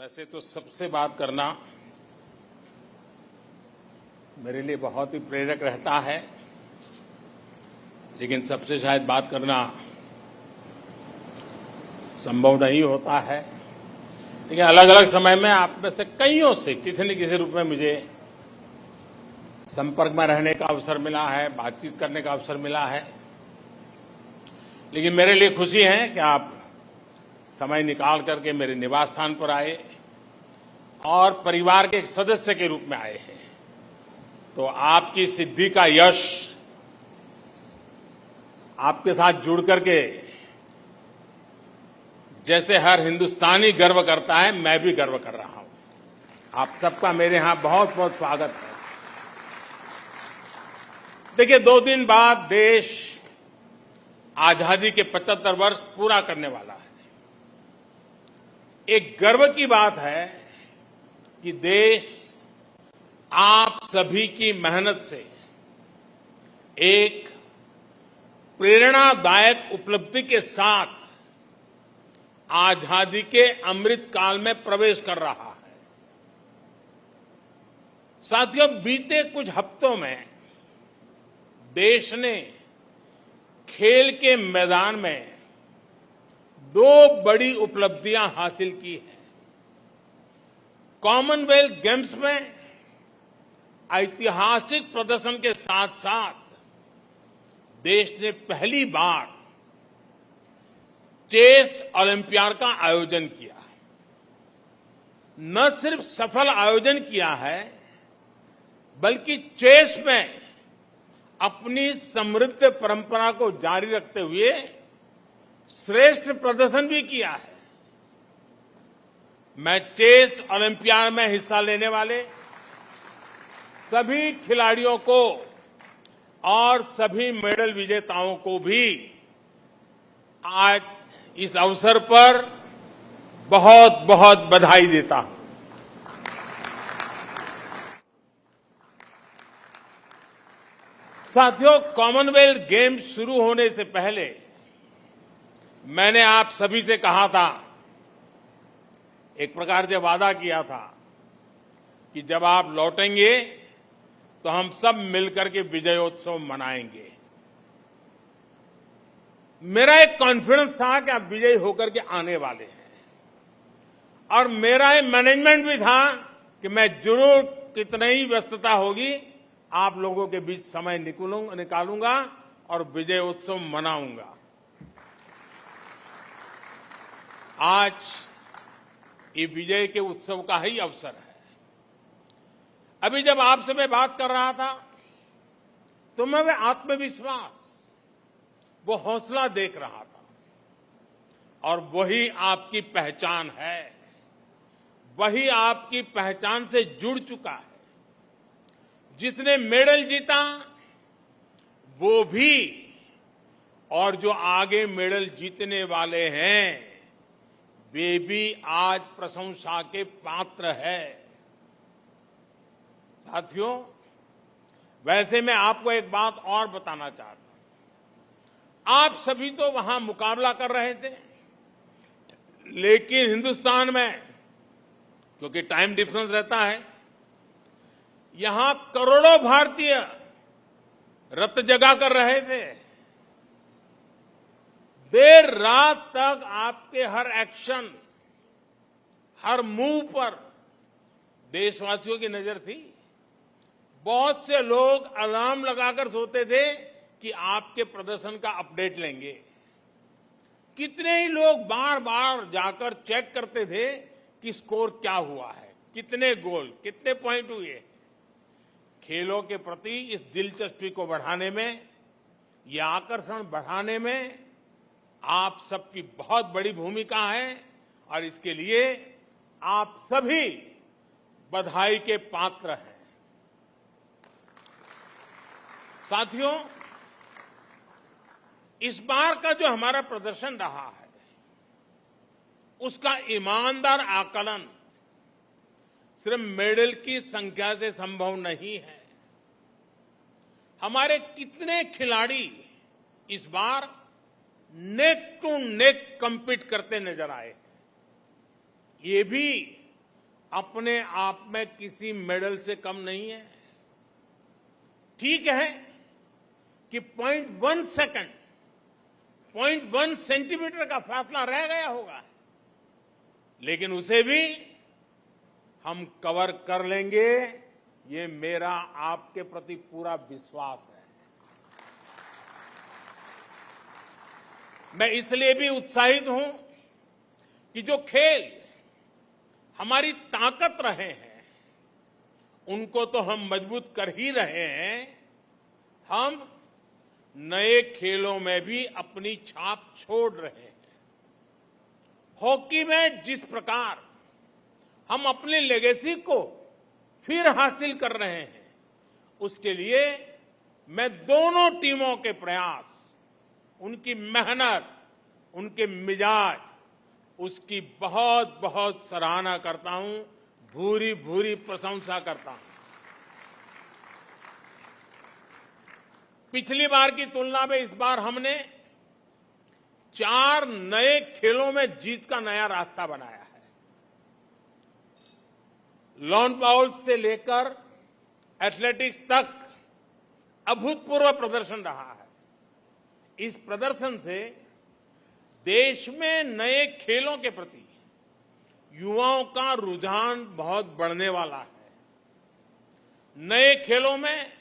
वैसे तो सबसे बात करना मेरे लिए बहुत ही प्रेरक रहता है, लेकिन सबसे शायद बात करना संभव नहीं होता है। लेकिन अलग अलग समय में आप में से कईयों से किसी न किसी रूप में मुझे संपर्क में रहने का अवसर मिला है, बातचीत करने का अवसर मिला है। लेकिन मेरे लिए खुशी है कि आप समय निकाल करके मेरे निवास स्थान पर आए और परिवार के एक सदस्य के रूप में आए हैं। तो आपकी सिद्धि का यश आपके साथ जुड़ करके जैसे हर हिंदुस्तानी गर्व करता है, मैं भी गर्व कर रहा हूं। आप सबका मेरे यहां बहुत बहुत स्वागत है। देखिए, 2 दिन बाद देश आजादी के 75 वर्ष पूरा करने वाला है। एक गर्व की बात है कि देश आप सभी की मेहनत से एक प्रेरणादायक उपलब्धि के साथ आजादी के अमृत काल में प्रवेश कर रहा है। साथियों, बीते कुछ हफ्तों में देश ने खेल के मैदान में 2 बड़ी उपलब्धियां हासिल की हैं। कॉमनवेल्थ गेम्स में ऐतिहासिक प्रदर्शन के साथ साथ देश ने पहली बार चेस ओलंपियाड का आयोजन किया। न सिर्फ सफल आयोजन किया है, बल्कि चेस में अपनी समृद्ध परंपरा को जारी रखते हुए श्रेष्ठ प्रदर्शन भी किया है। मैं चेस ओलंपियाड में हिस्सा लेने वाले सभी खिलाड़ियों को और सभी मेडल विजेताओं को भी आज इस अवसर पर बहुत बहुत बधाई देता हूं। साथियों, कॉमनवेल्थ गेम्स शुरू होने से पहले मैंने आप सभी से कहा था, एक प्रकार से वादा किया था कि जब आप लौटेंगे तो हम सब मिलकर के विजयोत्सव मनाएंगे। मेरा एक कॉन्फिडेंस था कि आप विजयी होकर के आने वाले हैं, और मेरा एक मैनेजमेंट भी था कि मैं जरूर कितनी ही व्यस्तता होगी आप लोगों के बीच समय निकालूंगा और विजयोत्सव मनाऊंगा। आज ये विजय के उत्सव का ही अवसर है। अभी जब आपसे मैं बात कर रहा था तो मैं वो आत्मविश्वास, वो हौसला देख रहा था, और वही आपकी पहचान है। वही आपकी पहचान से जुड़ चुका है। जिसने मेडल जीता वो भी, और जो आगे मेडल जीतने वाले हैं वे भी आज प्रशंसा के पात्र है। साथियों, वैसे मैं आपको एक बात और बताना चाहता हूं। आप सभी तो वहां मुकाबला कर रहे थे, लेकिन हिंदुस्तान में क्योंकि टाइम डिफरेंस रहता है, यहां करोड़ों भारतीय रत जगा कर रहे थे। देर रात तक आपके हर एक्शन, हर मूव पर देशवासियों की नजर थी। बहुत से लोग अलार्म लगाकर सोते थे कि आपके प्रदर्शन का अपडेट लेंगे। कितने ही लोग बार बार जाकर चेक करते थे कि स्कोर क्या हुआ है, कितने गोल, कितने पॉइंट हुए। खेलों के प्रति इस दिलचस्पी को बढ़ाने में, यह आकर्षण बढ़ाने में आप सबकी बहुत बड़ी भूमिका है, और इसके लिए आप सभी बधाई के पात्र हैं। साथियों, इस बार का जो हमारा प्रदर्शन रहा है उसका ईमानदार आकलन सिर्फ मेडल की संख्या से संभव नहीं है। हमारे कितने खिलाड़ी इस बार नेक टू नेक कम्पीट करते नजर आए, ये भी अपने आप में किसी मेडल से कम नहीं है। ठीक है कि 0.1 सेकंड, 0.1 सेंटीमीटर का फासला रह गया होगा, लेकिन उसे भी हम कवर कर लेंगे, ये मेरा आपके प्रति पूरा विश्वास है। मैं इसलिए भी उत्साहित हूं कि जो खेल हमारी ताकत रहे हैं, उनको तो हम मजबूत कर ही रहे हैं, हम नए खेलों में भी अपनी छाप छोड़ रहे हैं। हॉकी में जिस प्रकार हम अपनी लेगेसी को फिर हासिल कर रहे हैं, उसके लिए मैं दोनों टीमों के प्रयास, उनकी मेहनत, उनके मिजाज, उसकी बहुत बहुत सराहना करता हूं, भूरी भूरी प्रशंसा करता हूं। पिछली बार की तुलना में इस बार हमने 4 नए खेलों में जीत का नया रास्ता बनाया है। लॉन बाउल से लेकर एथलेटिक्स तक अभूतपूर्व प्रदर्शन रहा है। इस प्रदर्शन से देश में नए खेलों के प्रति युवाओं का रुझान बहुत बढ़ने वाला है। नए खेलों में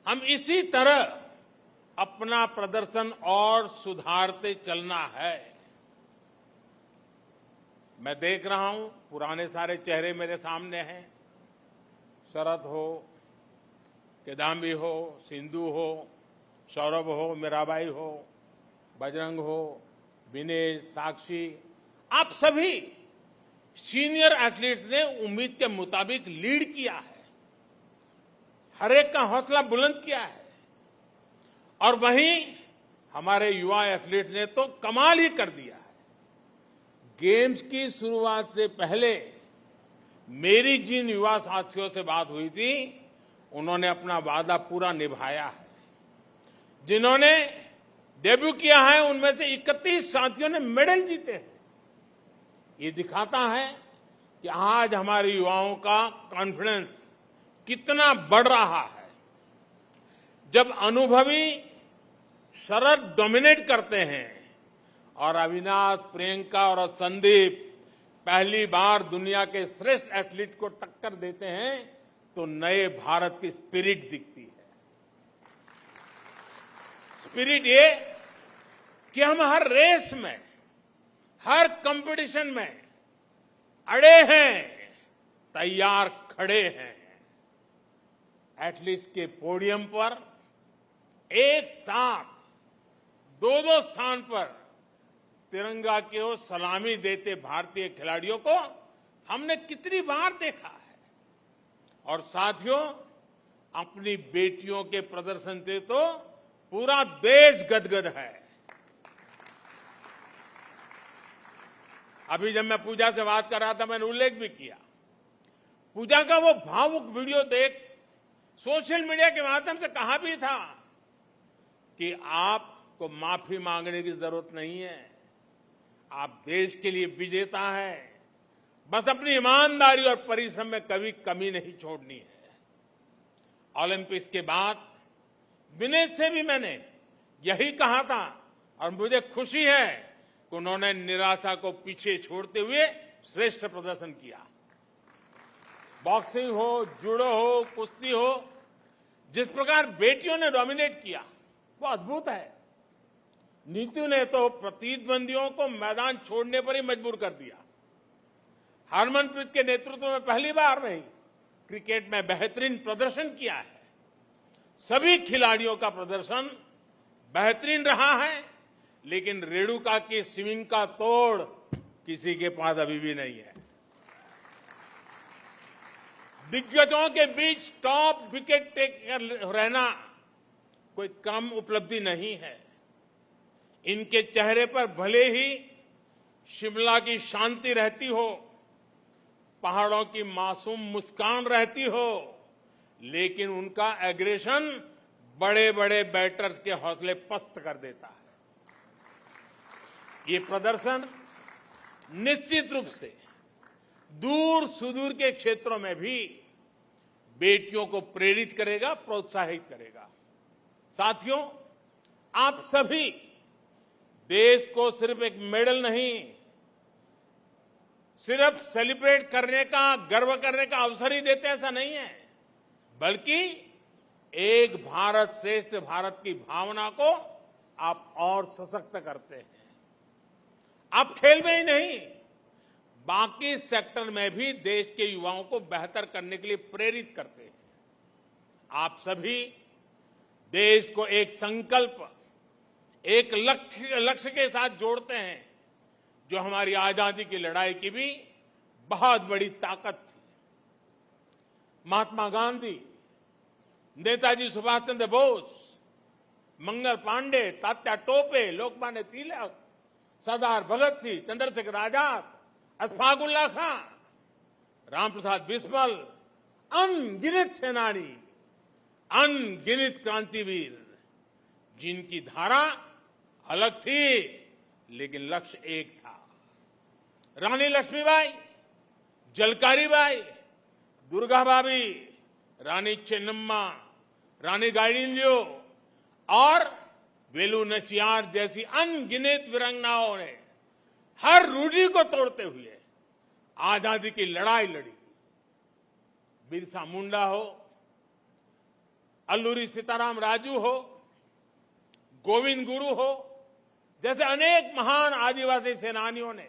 हम इसी तरह अपना प्रदर्शन और सुधारते चलना है। मैं देख रहा हूं, पुराने सारे चेहरे मेरे सामने हैं। शरद हो, किदाम्बी हो, सिंधु हो, सौरभ हो, मीराबाई हो, बजरंग हो, विनेश, साक्षी, आप सभी सीनियर एथलीट्स ने उम्मीद के मुताबिक लीड किया है, हर एक का हौसला बुलंद किया है। और वहीं हमारे युवा एथलीट्स ने तो कमाल ही कर दिया है। गेम्स की शुरुआत से पहले मेरी जिन युवा साथियों से बात हुई थी, उन्होंने अपना वादा पूरा निभाया है। जिन्होंने डेब्यू किया है, उनमें से 31 साथियों ने मेडल जीते हैं। ये दिखाता है कि आज हमारे युवाओं का कॉन्फिडेंस कितना बढ़ रहा है। जब अनुभवी शरद डोमिनेट करते हैं और अविनाश, प्रियंका और संदीप पहली बार दुनिया के श्रेष्ठ एथलीट को टक्कर देते हैं, तो नए भारत की स्पिरिट दिखती है। स्पिरिट ये कि हम हर रेस में, हर कंपटीशन में अड़े हैं, तैयार खड़े हैं। एथलीट्स के पोडियम पर एक साथ 2-2 स्थान पर तिरंगा की ओर सलामी देते भारतीय खिलाड़ियों को हमने कितनी बार देखा है। और साथियों, अपनी बेटियों के प्रदर्शन से तो पूरा देश गदगद है। अभी जब मैं पूजा से बात कर रहा था, मैंने उल्लेख भी किया, पूजा का वो भावुक वीडियो देख सोशल मीडिया के माध्यम से कहा भी था कि आपको माफी मांगने की जरूरत नहीं है, आप देश के लिए विजेता हैं, बस अपनी ईमानदारी और परिश्रम में कभी कमी नहीं छोड़नी है। ओलंपिक्स के बाद विनेश से भी मैंने यही कहा था और मुझे खुशी है कि उन्होंने निराशा को पीछे छोड़ते हुए श्रेष्ठ प्रदर्शन किया। बॉक्सिंग हो, जूडो हो, कुश्ती हो, जिस प्रकार बेटियों ने डोमिनेट किया वो अद्भुत है। नीतू ने तो प्रतिद्वंदियों को मैदान छोड़ने पर ही मजबूर कर दिया। हरमनप्रीत के नेतृत्व में पहली बार नहीं, क्रिकेट में बेहतरीन प्रदर्शन किया है। सभी खिलाड़ियों का प्रदर्शन बेहतरीन रहा है, लेकिन रेणुका की स्विंग का तोड़ किसी के पास अभी भी नहीं है। दिग्गजों के बीच टॉप विकेट टेकर रहना कोई कम उपलब्धि नहीं है। इनके चेहरे पर भले ही शिमला की शांति रहती हो, पहाड़ों की मासूम मुस्कान रहती हो, लेकिन उनका एग्रेशन बड़े बड़े बैटर्स के हौसले पस्त कर देता है। ये प्रदर्शन निश्चित रूप से दूर सुदूर के क्षेत्रों में भी बेटियों को प्रेरित करेगा, प्रोत्साहित करेगा। साथियों, आप सभी देश को सिर्फ एक मेडल नहीं, सिर्फ सेलिब्रेट करने का, गर्व करने का अवसर ही देते, ऐसा नहीं है, बल्कि एक भारत श्रेष्ठ भारत की भावना को आप और सशक्त करते हैं। आप खेल में ही नहीं, बाकी सेक्टर में भी देश के युवाओं को बेहतर करने के लिए प्रेरित करते हैं। आप सभी देश को एक संकल्प, एक लक्ष्य के साथ जोड़ते हैं, जो हमारी आजादी की लड़ाई की भी बहुत बड़ी ताकत थी। महात्मा गांधी, नेताजी सुभाष चंद्र बोस, मंगल पांडे, तात्या टोपे, लोकमान्य तिलक, सरदार भगत सिंह, चंद्रशेखर आजाद, अशफाक उल्लाह खां, रामप्रसाद बिस्मिल, अनगिनत सेनानी, अनगिनत क्रांतिवीर, जिनकी धारा अलग थी लेकिन लक्ष्य एक था। रानी लक्ष्मीबाई, झलकारी बाई, दुर्गा भाभी, रानी चेन्नम्मा, रानी गाइडिंलियो और वेलु नचियार जैसी अनगिनत वीरांगनाओं ने हर रूढ़ी को तोड़ते हुए आजादी की लड़ाई लड़ी। बिरसा मुंडा हो, अल्लूरी सीताराम राजू हो, गोविंद गुरु हो, जैसे अनेक महान आदिवासी सेनानियों ने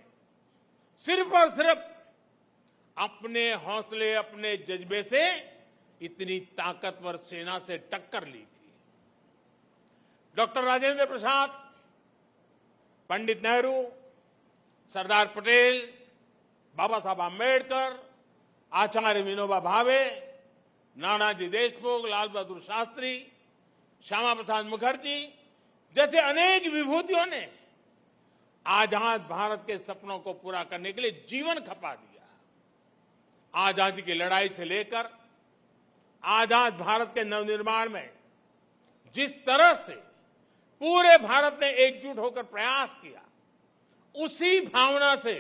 सिर्फ और सिर्फ अपने हौसले, अपने जज्बे से इतनी ताकतवर सेना से टक्कर ली थी। डॉक्टर राजेंद्र प्रसाद, पंडित नेहरू, सरदार पटेल, बाबा साहब आंबेडकर, आचार्य विनोबा भावे, नानाजी देशमुख, लाल बहादुर शास्त्री, श्यामा प्रसाद मुखर्जी जैसे अनेक विभूतियों ने आजाद भारत के सपनों को पूरा करने के लिए जीवन खपा दिया। आजादी की लड़ाई से लेकर आजाद भारत के नवनिर्माण में जिस तरह से पूरे भारत ने एकजुट होकर प्रयास किया, उसी भावना से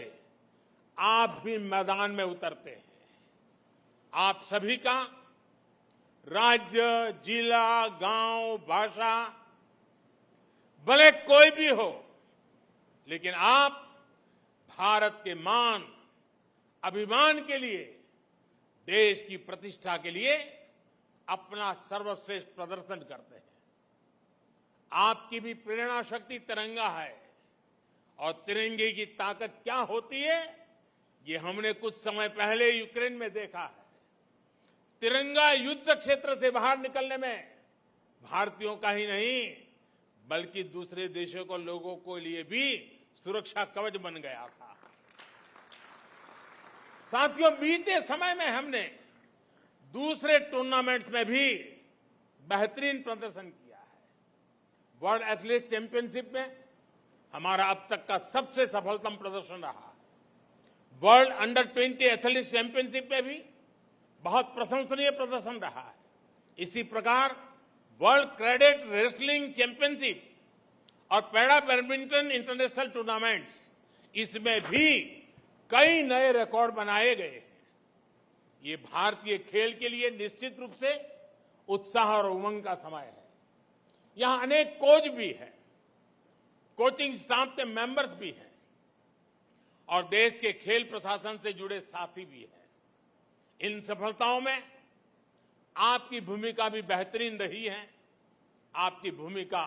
आप भी मैदान में उतरते हैं। आप सभी का राज्य, जिला, गांव, भाषा भले कोई भी हो, लेकिन आप भारत के मान, अभिमान के लिए, देश की प्रतिष्ठा के लिए अपना सर्वश्रेष्ठ प्रदर्शन करते हैं। आपकी भी प्रेरणा शक्ति तिरंगा है, और तिरंगे की ताकत क्या होती है, ये हमने कुछ समय पहले यूक्रेन में देखा है। तिरंगा युद्ध क्षेत्र से बाहर निकलने में भारतीयों का ही नहीं, बल्कि दूसरे देशों को, लोगों को लिए भी सुरक्षा कवच बन गया था। साथियों, बीते समय में हमने दूसरे टूर्नामेंट्स में भी बेहतरीन प्रदर्शन किया है। वर्ल्ड एथलेटिक्स चैंपियनशिप में हमारा अब तक का सबसे सफलतम प्रदर्शन रहा है। वर्ल्ड अंडर 20 एथलेटिक्स चैंपियनशिप में भी बहुत प्रशंसनीय प्रदर्शन रहा है। इसी प्रकार वर्ल्ड कैडेट रेसलिंग चैंपियनशिप और पैरा बैडमिंटन इंटरनेशनल टूर्नामेंट्स, इसमें भी कई नए रिकॉर्ड बनाए गए हैं। ये भारतीय खेल के लिए निश्चित रूप से उत्साह और उमंग का समय है। यहां अनेक कोच भी हैं, कोचिंग स्टाफ के मेंबर्स भी हैं, और देश के खेल प्रशासन से जुड़े साथी भी हैं। इन सफलताओं में आपकी भूमिका भी बेहतरीन रही है। आपकी भूमिका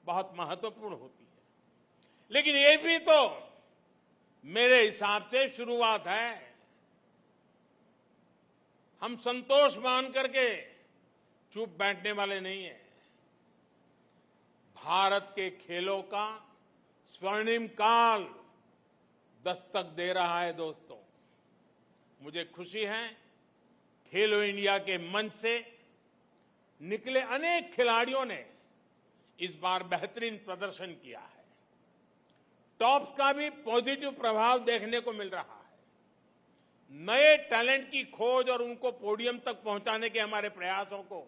बहुत महत्वपूर्ण होती है, लेकिन ये भी तो मेरे हिसाब से शुरुआत है। हम संतोष मान करके चुप बैठने वाले नहीं हैं। भारत के खेलों का स्वर्णिम काल दस्तक दे रहा है। दोस्तों, मुझे खुशी है, खेलो इंडिया के मंच से निकले अनेक खिलाड़ियों ने इस बार बेहतरीन प्रदर्शन किया है। टॉप्स का भी पॉजिटिव प्रभाव देखने को मिल रहा है। नए टैलेंट की खोज और उनको पोडियम तक पहुंचाने के हमारे प्रयासों को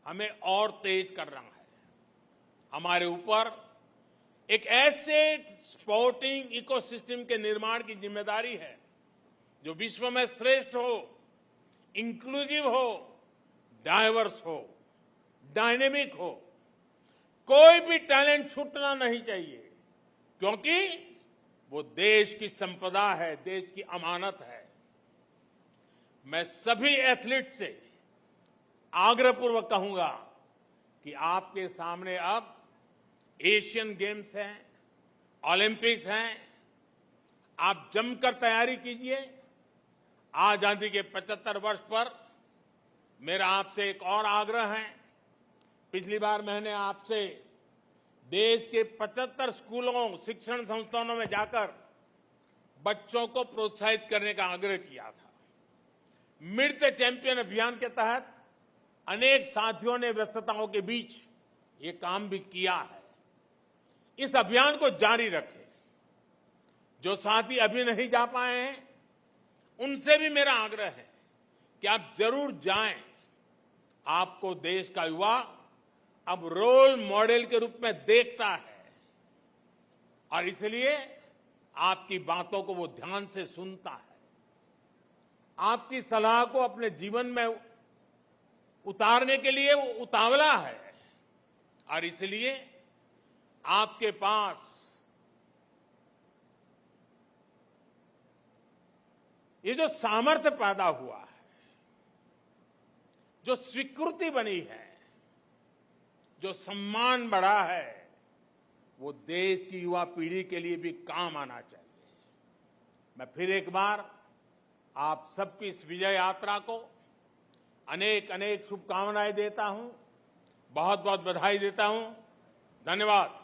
हमें और तेज करना है। हमारे ऊपर एक ऐसे स्पोर्टिंग इकोसिस्टम के निर्माण की जिम्मेदारी है जो विश्व में श्रेष्ठ हो, इंक्लूसिव हो, डाइवर्स हो, डायनेमिक हो। कोई भी टैलेंट छूटना नहीं चाहिए, क्योंकि वो देश की संपदा है, देश की अमानत है। मैं सभी एथलीट से आग्रहपूर्वक कहूंगा कि आपके सामने अब एशियन गेम्स हैं, ओलंपिक्स हैं। आप जमकर तैयारी कीजिए। आजादी के 75 वर्ष पर मेरा आपसे एक और आग्रह है। पिछली बार मैंने आपसे देश के 75 स्कूलों, शिक्षण संस्थानों में जाकर बच्चों को प्रोत्साहित करने का आग्रह किया था। मीट द चैंपियन अभियान के तहत अनेक साथियों ने व्यस्तताओं के बीच ये काम भी किया है। इस अभियान को जारी रखें। जो साथी अभी नहीं जा पाए हैं, उनसे भी मेरा आग्रह है कि आप जरूर जाएं। आपको देश का युवा अब रोल मॉडल के रूप में देखता है और इसलिए आपकी बातों को वो ध्यान से सुनता है। आपकी सलाह को अपने जीवन में उतारने के लिए वो उतावला है और इसलिए आपके पास ये जो सामर्थ्य पैदा हुआ है, जो स्वीकृति बनी है, जो सम्मान बढ़ा है, वो देश की युवा पीढ़ी के लिए भी काम आना चाहिए। मैं फिर एक बार आप सबकी इस विजय यात्रा को अनेक अनेक शुभकामनाएं देता हूं, बहुत बहुत बधाई देता हूं। धन्यवाद।